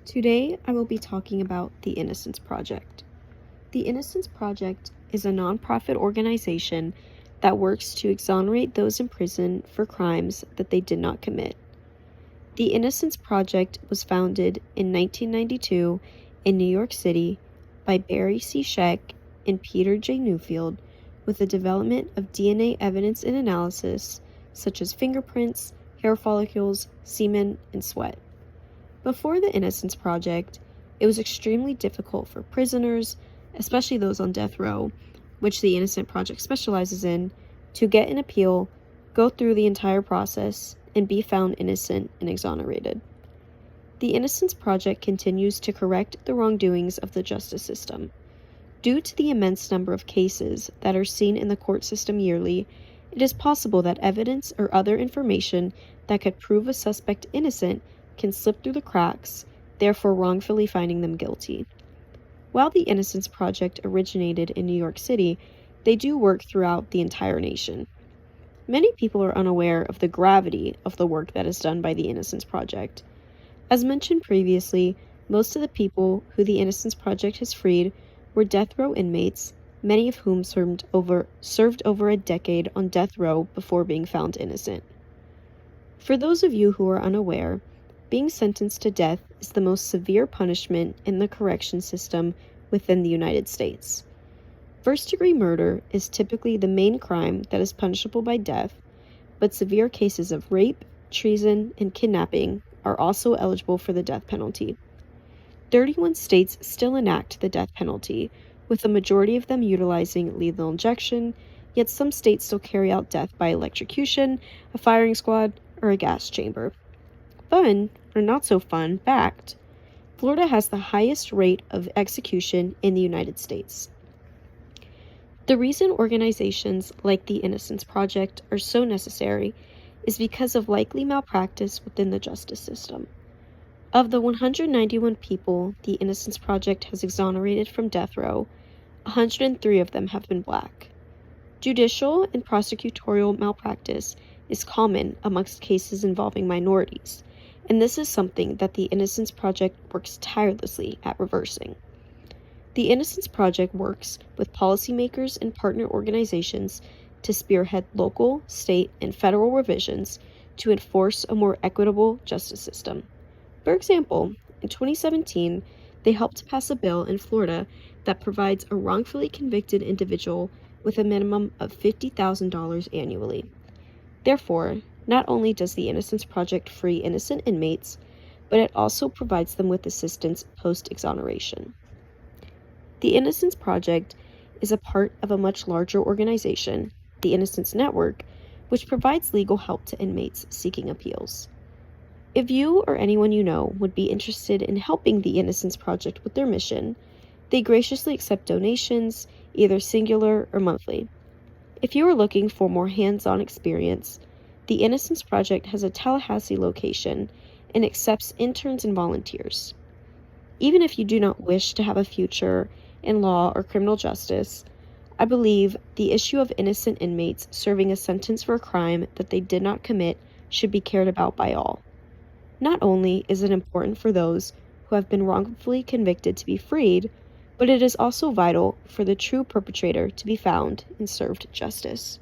Today, I will be talking about the Innocence Project. The Innocence Project is a nonprofit organization that works to exonerate those in prison for crimes that they did not commit. The Innocence Project was founded in 1992 in New York City by Barry C. Scheck and Peter J. Newfield with the development of DNA evidence and analysis such as fingerprints, hair follicles, semen, and sweat. Before the Innocence Project, it was extremely difficult for prisoners, especially those on death row, which the Innocence Project specializes in, to get an appeal, go through the entire process, and be found innocent and exonerated. The Innocence Project continues to correct the wrongdoings of the justice system. Due to the immense number of cases that are seen in the court system yearly, it is possible that evidence or other information that could prove a suspect innocent can slip through the cracks, therefore wrongfully finding them guilty. While the Innocence Project originated in New York City, they do work throughout the entire nation. Many people are unaware of the gravity of the work that is done by the Innocence Project. As mentioned previously, most of the people who the Innocence Project has freed were death row inmates, many of whom served over a decade on death row before being found innocent. For those of you who are unaware, being sentenced to death is the most severe punishment in the correction system within the United States. First-degree murder is typically the main crime that is punishable by death, but severe cases of rape, treason, and kidnapping are also eligible for the death penalty. 31 states still enact the death penalty, with the majority of them utilizing lethal injection, yet some states still carry out death by electrocution, a firing squad, or a gas chamber. Fun, or not so fun, fact: Florida has the highest rate of execution in the United States. The reason organizations like the Innocence Project are so necessary is because of likely malpractice within the justice system. Of the 191 people the Innocence Project has exonerated from death row, 103 of them have been Black. Judicial and prosecutorial malpractice is common amongst cases involving minorities, and this is something that the Innocence Project works tirelessly at reversing. The Innocence Project works with policymakers and partner organizations to spearhead local, state, and federal revisions to enforce a more equitable justice system. For example, in 2017, they helped pass a bill in Florida that provides a wrongfully convicted individual with a minimum of $50,000 annually. Therefore, not only does the Innocence Project free innocent inmates, but it also provides them with assistance post-exoneration. The Innocence Project is a part of a much larger organization, the Innocence Network, which provides legal help to inmates seeking appeals. If you or anyone you know would be interested in helping the Innocence Project with their mission, they graciously accept donations, either singular or monthly. If you are looking for more hands-on experience, the Innocence Project has a Tallahassee location and accepts interns and volunteers. Even if you do not wish to have a future in law or criminal justice, I believe the issue of innocent inmates serving a sentence for a crime that they did not commit should be cared about by all. Not only is it important for those who have been wrongfully convicted to be freed, but it is also vital for the true perpetrator to be found and served justice.